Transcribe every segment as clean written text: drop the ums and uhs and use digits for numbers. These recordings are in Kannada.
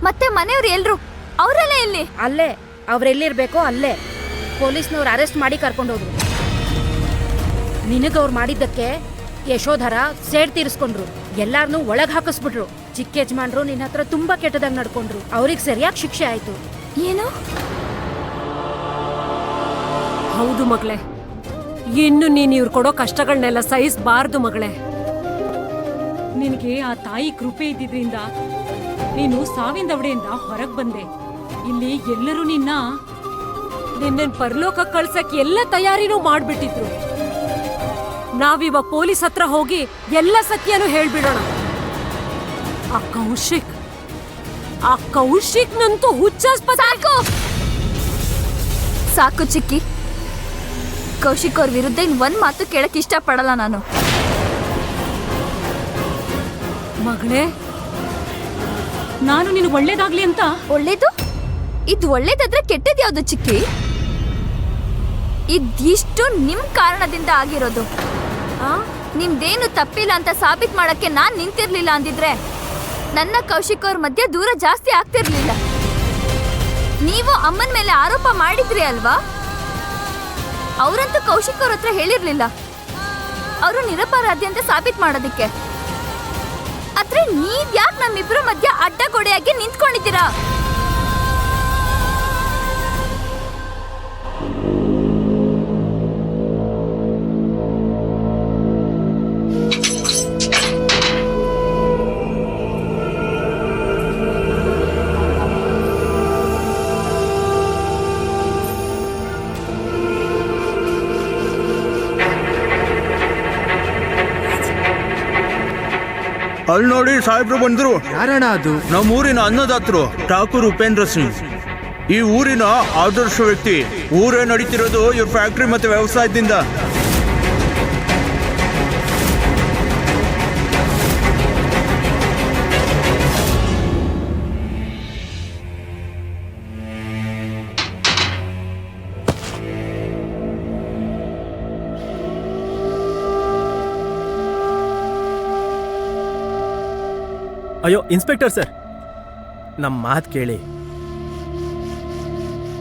ಮತ್ತೆ ಮನೆಯವ್ರು ಎಲ್ರು ಅವರೆಲ್ಲ ಎಲ್ಲಿ? ಅಲ್ಲೇ ಅವ್ರೆಲ್ಲಿರ್ಬೇಕೋ ಅಲ್ಲೇ ಪೊಲೀಸ್ನವ್ರು ಅರೆಸ್ಟ್ ಮಾಡಿ ಕರ್ಕೊಂಡೋದ್ರು. ನಿನಗವ್ರು ಮಾಡಿದ್ದಕ್ಕೆ ಯಶೋಧರ ಸೇಡ್ ತೀರಿಸ್ಕೊಂಡ್ರು, ಎಲ್ಲಾರನ್ನೂ ಒಳಗ್ ಹಾಕಿಸ್ಬಿಟ್ರು. ಚಿಕ್ಕ ಯಜಮಾನ್ರು ನಿನ್ನ ಹತ್ರ ತುಂಬಾ ಕೆಟ್ಟದಾಗ ನಡ್ಕೊಂಡ್ರು, ಅವ್ರಿಗೆ ಸರಿಯಾಗಿ ಶಿಕ್ಷೆ ಆಯ್ತು. ಏನು? ಹೌದು ಮಗಳೇ, ಇನ್ನು ನೀನು ಇವ್ರು ಕೊಡೋ ಕಷ್ಟಗಳನ್ನೆಲ್ಲ ಸಹಿಸಬಾರ್ದು ಮಗಳೇ. ನಿನಗೆ ಆ ತಾಯಿ ಕೃಪೆ ಇದ್ದಿದ್ರಿಂದ ನೀನು ಸಾವಿನ ದವಡೆಯಿಂದ ಹೊರಗೆ ಬಂದೆ. ಇಲ್ಲಿ ಎಲ್ಲರೂ ನಿನ್ನ ಪರಲೋಕ ಕಳ್ಸಕ್ ಎಲ್ಲ ತಯಾರಿನೂ ಮಾಡ್ಬಿಟ್ಟಿದ್ರು. ನಾವಿವಾಗ ಪೊಲೀಸ್ ಹತ್ರ ಹೋಗಿ ಎಲ್ಲ ಸತ್ಯನೂ ಹೇಳ್ಬಿಡೋಣ. ಆ ಕೌಶಿಕ್ನಂತೂ ಹುಚ್ಚಾಸ್ಪದ. ಸಾಕು ಚಿಕ್ಕಿ, ಕೌಶಿಕ್ ಅವ್ರ ವಿರುದ್ಧ ಇನ್ ಒಂದ್ ಮಾತು ಕೇಳಕ್ ಇಷ್ಟಪಡಲ್ಲ ನಾನು. ಮಗಳೇ, ನಾನು ನಿನಗೆ ಒಳ್ಳೇದಾಗ್ಲಿ ಅಂತ. ಒಳ್ಳೇದು? ಇದು ಒಳ್ಳೇದಾದ್ರೆ ಕೆಟ್ಟದ್ ಯಾವ್ದು ಚಿಕ್ಕಿ? ಇದಿಷ್ಟು ನಿಮ್ ಕಾರಣದಿಂದ ಆಗಿರೋದು. ನಿಮ್ದೇನು ತಪ್ಪಿಲ್ಲ ಅಂತ ಸಾಬೀತ್ ಮಾಡಕ್ಕೆ ನಾನ್ ನಿಂತಿರ್ಲಿಲ್ಲ ಅಂದಿದ್ರೆ ನನ್ನ ಕೌಶಿಕ್ ಅವ್ರ ಮಧ್ಯೆ ದೂರ ಜಾಸ್ತಿ ಆಗ್ತಿರ್ಲಿಲ್ಲ. ನೀವು ಅಮ್ಮನ ಮೇಲೆ ಆರೋಪ ಮಾಡಿದ್ರಿ ಅಲ್ವಾ? ಅವರಂತೂ ಕೌಶಿಕ್ ಅವ್ರ ಹತ್ರ ಹೇಳಿರ್ಲಿಲ್ಲ ಅವರು ನಿರಪರಾಧಿ ಅಂತ ಸಾಬೀತ್ ಮಾಡೋದಿಕ್ಕೆ. ಆದ್ರೆ ನೀವ್ ಯಾಕೆ ನಮ್ಮಿಬ್ರು ಮಧ್ಯ ಅಡ್ಡಗೋಡೆಯಾಗಿ ನಿಂತ್ಕೊಂಡಿದ್ದೀರಾ? ಅಲ್ಲಿ ನೋಡಿ ಸಾಹೇಬ್ರು ಬಂದ್ರು. ಯಾರಣ್ಣ ಅದು? ನಮ್ಮೂರಿನ ಅನ್ನದಾತರು ಠಾಕೂರ್ ಉಪೇಂದ್ರ ಸಿಂಗ್. ಈ ಊರಿನ ಆದರ್ಶ ವ್ಯಕ್ತಿ. ಊರೇ ನಡೀತಿರೋದು ಇವ್ರ ಫ್ಯಾಕ್ಟ್ರಿ ಮತ್ತೆ ವ್ಯವಸಾಯದಿಂದ. ಅಯ್ಯೋ ಇನ್ಸ್ಪೆಕ್ಟರ್ ಸರ್, ನಮ್ಮ ಮಾತು ಕೇಳಿ.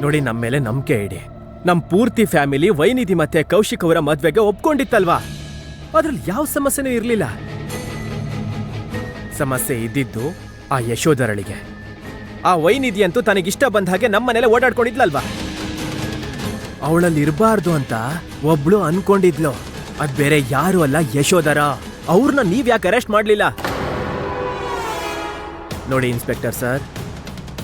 ನೋಡಿ, ನಮ್ಮ ಮೇಲೆ ನಂಬಿಕೆ ಇಡಿ. ನಮ್ಮ ಪೂರ್ತಿ ಫ್ಯಾಮಿಲಿ ವೈನಿಧಿ ಮತ್ತೆ ಕೌಶಿಕ್ ಅವರ ಮದ್ವೆಗೆ ಒಪ್ಕೊಂಡಿತ್ತಲ್ವಾ? ಅದ್ರಲ್ಲಿ ಯಾವ ಸಮಸ್ಯೆನೂ ಇರಲಿಲ್ಲ. ಸಮಸ್ಯೆ ಇದ್ದಿದ್ದು ಆ ಯಶೋಧರಳಿಗೆ. ಆ ವೈನಿಧಿ ಅಂತೂ ತನಗಿಷ್ಟ ಬಂದ ಹಾಗೆ ನಮ್ಮ ಮನೇಲೆ ಓಡಾಡ್ಕೊಂಡಿದ್ಲಲ್ವಾ? ಅವಳಲ್ಲಿ ಇರಬಾರ್ದು ಅಂತ ಒಬ್ಳು ಅನ್ಕೊಂಡಿದ್ಲು. ಅದ್ ಬೇರೆ ಯಾರು ಅಲ್ಲ, ಯಶೋಧರ. ಅವ್ರನ್ನ ನೀವ್ ಯಾಕೆ ಅರೆಸ್ಟ್ ಮಾಡ್ಲಿಲ್ಲ? ನೋಡಿ ಇನ್ಸ್ಪೆಕ್ಟರ್ ಸರ್,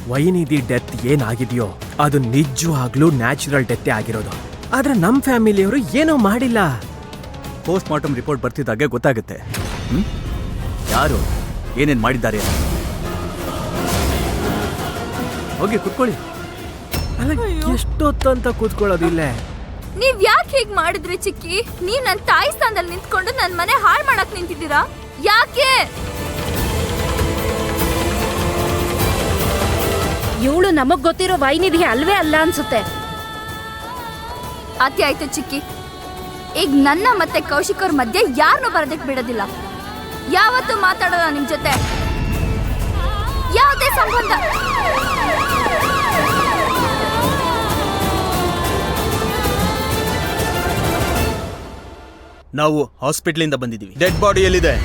ವೈನಿಧಿ ಡೆತ್ ಏನಾಗಿದೆಯೋ ಅದು ನಿಜವಾಗ್ಲೂ ನ್ಯಾಚುರಲ್ ಡೆತ್ತೇ ಆಗಿರೋದು. ಆದ್ರೆ ನಮ್ಮ ಫ್ಯಾಮಿಲಿಯವರು ಏನೂ ಮಾಡಿಲ್ಲ. ಪೋಸ್ಟ್ ಮಾರ್ಟಮ್ ರಿಪೋರ್ಟ್ ಬರ್ತಿದ್ದಾಗೆ ಗೊತ್ತಾಗುತ್ತೆ ಯಾರು ಏನೇನ್ ಮಾಡಿದ್ದಾರೆ. ಹೋಗಿ ಕುತ್ಕೊಳ್ಳಿ. ಅಲ್ಲ, ಎಷ್ಟೊತ್ತಂತ ಕೂತ್ಕೊಳ್ಳೋದಿಲ್ಲ. ನೀವ್ ಯಾಕೆ ಹೀಗ್ ಮಾಡಿದ್ರಿ ಚಿಕ್ಕಿ? ನೀವ್ ನನ್ ತಾಯಿ ಸ್ಥಾನದಲ್ಲಿ ನಿಂತ್ಕೊಂಡು ನನ್ ಮನೆ ಹಾಳು ಮಾಡಕ್ ನಿಂತಿದ್ದೀರಾ? ಯಾಕೆ? ಇವಳು ನಮಗ್ ಗೊತ್ತಿರೋ ವೈನಿಧಿ ಅಲ್ವೇ ಅಲ್ಲ ಅನ್ಸುತ್ತೆ. ಅತಿ ಆಯ್ತು ಚಿಕ್ಕಿ. ಈಗ ನನ್ನ ಮತ್ತೆ ಕೌಶಿಕ್ ಅವ್ರ ಮಧ್ಯೆ ಯಾರನ್ನೂ ಬರದಕ್ ಬಿಡೋದಿಲ್ಲ. ಯಾವತ್ತೂ ಮಾತಾಡೋಣ ನಿಮ್ ಜೊತೆ. ಯಾವುದೇ ಸಂಬಂಧ. ನಾವು ಹಾಸ್ಪಿಟ್ಲಿಂದ ಬಂದಿದ್ದೀವಿ. ಡೆಡ್ ಬಾಡಿ ಎಲ್ಲಿದೆ?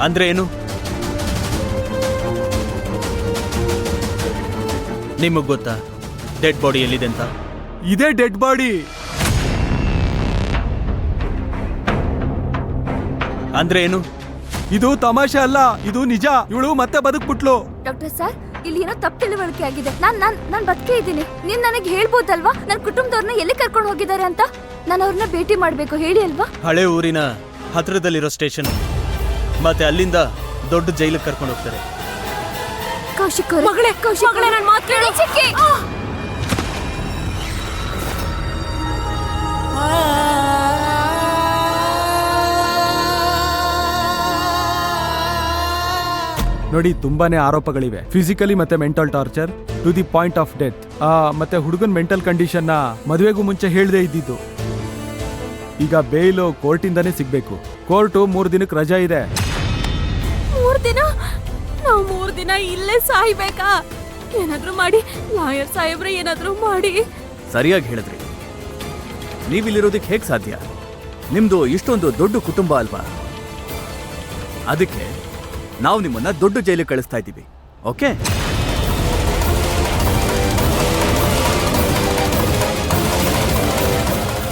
ಅಂದ್ರೆ ಏನು? ನಿಮಗ್ ಗೊತ್ತಾ ಡೆಡ್ ಬಾಡಿ ಎಲ್ಲಿದೆ ಅಂತ? ಇದೇ ಡೆಡ್ ಬಾಡಿ. ಅಂದ್ರೆ ಏನು? ಇದು ತಮಾಷೆ ಅಲ್ಲ, ಇದು ನಿಜ. ಇವಳು ಮತ್ತೆ ಬದುಕ್ಬಿಟ್ಲು. ಡಾಕ್ಟರ್ ಸರ್, ಇಲ್ಲಿ ಏನೋ ತಪ್ಪು ತಿಳುವಳಿಕೆ ಆಗಿದೆ. ನಾನ್ ಬದುಕೇ ಇದ್ದೀನಿ. ನೀವ್ ನನಗೆ ಹೇಳ್ಬೋದಲ್ವಾ ನನ್ನ ಕುಟುಂಬದವ್ರನ್ನ ಎಲ್ಲಿ ಕರ್ಕೊಂಡು ಹೋಗಿದ್ದಾರೆ ಅಂತ? ನಾನು ಅವ್ರನ್ನ ಭೇಟಿ ಮಾಡ್ಬೇಕು, ಹೇಳಿ ಅಲ್ವಾ? ಹಳೆ ಊರಿನ ಹತ್ರದಲ್ಲಿರೋ ಸ್ಟೇಷನ್, ಮತ್ತೆ ಅಲ್ಲಿಂದ ದೊಡ್ಡ ಜೈಲಿಗೆ ಕರ್ಕೊಂಡು ಹೋಗ್ತಾರೆ. ಕೌಶಿಕ್ ಮಗಳೇ, ನನ್ನ ಮಾತು ಕೇಳು. ಚಿಕ್ಕಿ, ನೋಡಿ, ತುಂಬಾನೇ ಆರೋಪಗಳಿವೆ. ಫಿಸಿಕಲಿ ಮತ್ತೆ mental torture to the point of death. ಮತ್ತೆ ಹುಡುಗನ್ ಮೆಂಟಲ್ ಕಂಡೀಷನ್ ನ ಮದುವೆಗೂ ಮುಂಚೆ ಹೇಳ್ದೇ ಇದ್ದಿದ್ದು. ಈಗ ಬೇಲು ಕೋರ್ಟಿಂದಾನೇ ಸಿಗ್ಬೇಕು. ಕೋರ್ಟು 3 ದಿನಕ್ಕೆ ರಜಾ ಇದೆ. 3 ದಿನ? ನಾವು 3 ದಿನ ಇಲ್ಲೇ ಸಾಯ್ಬೇಕಾ? ಏನಾದ್ರೂ ಮಾಡಿ, ಲಾಯರ್ ಸಾಹೇಬ್ರೆ ಏನಾದ್ರೂ ಮಾಡಿ. ಸರಿಯಾಗಿ ಹೇಳಿದ್ರಿ. ನೀವಿಲ್ಲಿರೋದಕ್ಕೆ ಹೇಗೆ ಸಾಧ್ಯ? ನಿಮ್ದು ಇಷ್ಟೊಂದು ದೊಡ್ಡ ಕುಟುಂಬ ಅಲ್ವಾ? ಅದಕ್ಕೆ ನಾವು ನಿಮ್ಮನ್ನ ದೊಡ್ಡ ಜೈಲಿಗೆ ಕಳಿಸ್ತಾ ಇದ್ದೀವಿ. ಓಕೆ?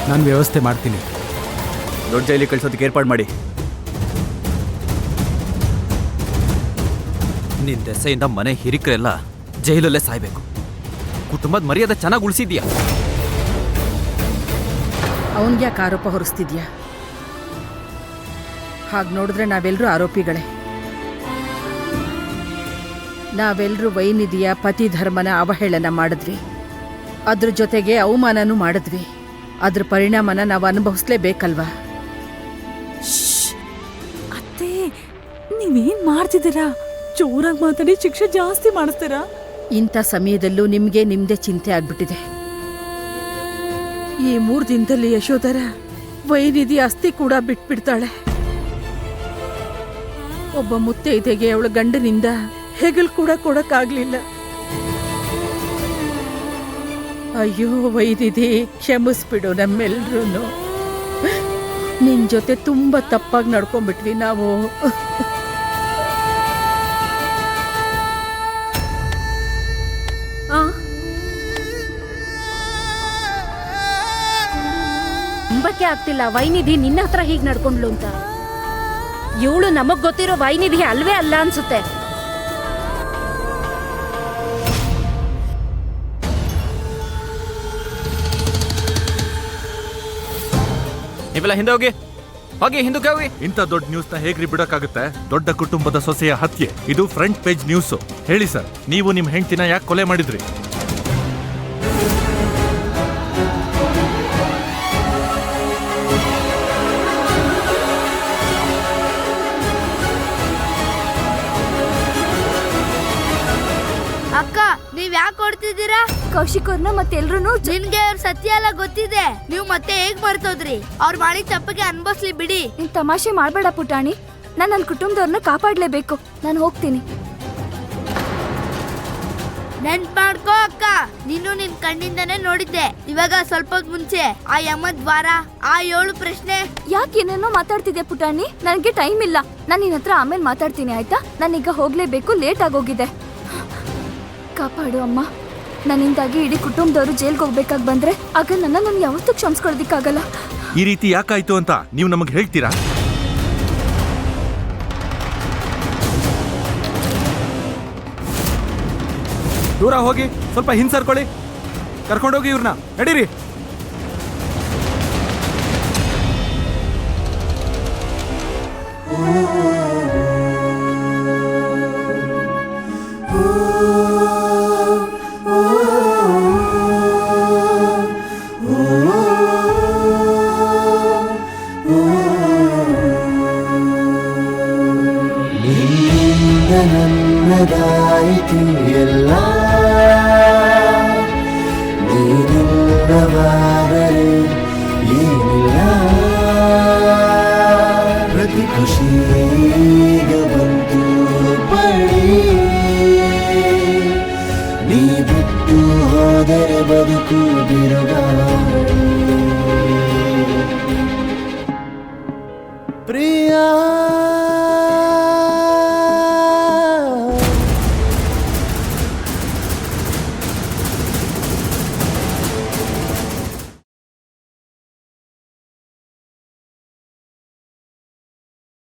ನಾನು ವ್ಯವಸ್ಥೆ ಮಾಡ್ತೀನಿ. ದೊಡ್ಡ ಜೈಲಿಗೆ ಕಳಿಸೋದಕ್ಕೆ ಏರ್ಪಾಡು ಮಾಡಿ. ನಿನ್ ದೆಸೆಯಿಂದ ಮನೆ ಹಿರಿಕರೆಲ್ಲ ಜೈಲಲ್ಲೇ ಸಾಯ್ಬೇಕು. ಕುಟುಂಬದ ಮರ್ಯಾದೆ ಚೆನ್ನಾಗಿ ಉಳಿಸಿದ್ಯಾ? ಅವನ್ಗ್ಯಾಕೆ ಆರೋಪ ಹೊರಿಸ್ತಿದ್ಯಾ? ಹಾಗೆ ನೋಡಿದ್ರೆ ನಾವೆಲ್ಲರೂ ಆರೋಪಿಗಳೇ. ನಾವೆಲ್ಲರೂ ವೈನಿಧಿಯ ಪತಿ ಧರ್ಮನ ಅವಹೇಳನ ಮಾಡಿದ್ವಿ. ಅದ್ರ ಜೊತೆಗೆ ಅವಮಾನನೂ ಮಾಡಿದ್ವಿ. ಅದ್ರ ಪರಿಣಾಮನ ನಾವು ಅನುಭವಿಸ್ಲೇಬೇಕಲ್ವಾ? ಅತ್ತೆ, ನೀವೇನ್ ಮಾಡ್ತಿದ್ದೀರಾ? ಜೋರಾಗಿ ಮಾತಾಡಿ ಶಿಕ್ಷೆ ಜಾಸ್ತಿ ಮಾಡಿಸ್ತೀರಾ? ಇಂಥ ಸಮಯದಲ್ಲೂ ನಿಮ್ಗೆ ನಿಮ್ದೇ ಚಿಂತೆ ಆಗ್ಬಿಟ್ಟಿದೆ. ಈ 3 ದಿನದಲ್ಲಿ ಯಶೋಧರ ವೈನಿಧಿ ಅಸ್ಥಿ ಕೂಡ ಬಿಟ್ಬಿಡ್ತಾಳೆ. ಒಬ್ಬ ಮುತ್ತೈದೆಗೆ ಅವಳ ಗಂಡನಿಂದ ಹೆಗಲ್ ಕೂಡ ಕೊಡಕ್ಕಾಗ್ಲಿಲ್ಲ. ಅಯ್ಯೋ ವೈನಿಧಿ, ಕ್ಷಮಿಸ್ಬಿಡು ನಮ್ಮೆಲ್ರೂ. ನಿನ್ ಜೊತೆ ತುಂಬಾ ತಪ್ಪಾಗಿ ನಡ್ಕೊಂಡ್ಬಿಟ್ವಿ ನಾವು. ನಂಬಕ್ಕೆ ಆಗ್ತಿಲ್ಲ ವೈನಿಧಿ ನಿನ್ನ ಹತ್ರ ಹೀಗೆ ನಡ್ಕೊಂಡ್ಲು ಅಂತ. ಇವಳು ನಮಗ್ ಗೊತ್ತಿರೋ ವೈನಿಧಿ ಅಲ್ವೇ ಅಲ್ಲ ಅನ್ಸುತ್ತೆ. ನೀವೆಲ್ಲ ಹಿಂದೆ ಹೋಗಿ ಹಿಂದಕ್ಕೆ ಹೋಗಿ. ಇಂಥ ದೊಡ್ಡ ನ್ಯೂಸ್ ನ ಹೇಗ್ರಿ ಬಿಡಕ್ಕಾಗುತ್ತೆ? ದೊಡ್ಡ ಕುಟುಂಬದ ಸೊಸೆಯ ಹತ್ಯೆ, ಇದು ಫ್ರಂಟ್ ಪೇಜ್ ನ್ಯೂಸ್. ಹೇಳಿ ಸರ್, ನೀವು ನಿಮ್ ಹೆಂಡತಿನ ಯಾಕೆ ಕೊಲೆ ಮಾಡಿದ್ರಿ? ಅಕ್ಕ, ನೀವ್ ಯಾಕೆ ಕೊಡ್ತಿದ್ದೀರಾ? ಕೌಶಿಕ್ ಅವ್ರನ್ನ ಮತ್ತೆ ಎಲ್ರು ನಿನ್ಗೆ ಅವ್ರ ಸತ್ಯ ಎಲ್ಲ ಗೊತ್ತಿದೆ. ನೀವು ಮತ್ತೆ ಹೇಗ್ ಮರ್ತೋದ್ರಿ? ಅವ್ರ ಮಾಡಿದ ತಪ್ಪಿಗೆ ಅನ್ಭವಿಸ್ಲಿ ಬಿಡಿ. ನೀನ್ ತಮಾಷೆ ಮಾಡ್ಬೇಡ ಪುಟಾಣಿ. ನಾನ್ ನನ್ನ ಕುಟುಂಬದವ್ರನ್ನ ಕಾಪಾಡ್ಲೇಬೇಕು. ನಾನು ಹೋಗ್ತೀನಿ. ನೆನ್ಪ್ ಮಾಡ್ಕೋ ಅಕ್ಕ, ನೀನು ನಿನ್ ಕಣ್ಣಿಂದಾನೇ ನೋಡಿದ್ದೆ. ಇವಾಗ ಸ್ವಲ್ಪ ಹೊತ್ತು ಮುಂಚೆ ಆ ಯಮದ್ ದ್ವಾರ, ಆ 7 ಪ್ರಶ್ನೆ. ಯಾಕೆ ಏನೇನೋ ಮಾತಾಡ್ತಿದ್ಯಾ ಪುಟಾಣಿ? ನನ್ಗೆ ಟೈಮ್ ಇಲ್ಲ. ನಾನು ನಿನ್ನ ಹತ್ರ ಆಮೇಲೆ ಮಾತಾಡ್ತೀನಿ, ಆಯ್ತಾ? ನಾನೀಗ ಹೋಗ್ಲೇಬೇಕು, ಲೇಟ್ ಆಗೋಗಿದೆ. ಕಾಪಾಡು ಅಮ್ಮ. ನನ್ನಿಂದಾಗಿ ಇಡೀ ಕುಟುಂಬದವರು ಜೈಲ್ಗೆ ಹೋಗ್ಬೇಕಾಗಿ ಬಂದ್ರೆ ಆಗ ನಾನು ಯಾವತ್ತೂ ಕ್ಷಮಿಸ್ಕೊಳ್ದಿಕ್ಕಾಗಲ್ಲ. ಈ ರೀತಿ ಯಾಕಾಯ್ತು ಅಂತ ನೀವು ನಮಗೆ ಹೇಳ್ತೀರಾ? ದೂರ ಹೋಗಿ, ಸ್ವಲ್ಪ ಹಿಂಸರ್ಕೊಳ್ಳಿ. ಕರ್ಕೊಂಡೋಗಿ ಇವ್ರನ್ನ, ನಡೀರಿ. ನನ್ನದಾಯಿತು ಎಲ್ಲ, ನೀನಿಲ್ಲವಾದರೆ ಏನಿಲ್ಲ. ಪ್ರತಿ ಖುಷಿಗ ಬಂತು ಬಳಿ, ನೀ ಬಿಟ್ಟು ಹೋದರೆ ಬದುಕು ಬಿರುಗಾಳಿ. ಪ್ರಿಯ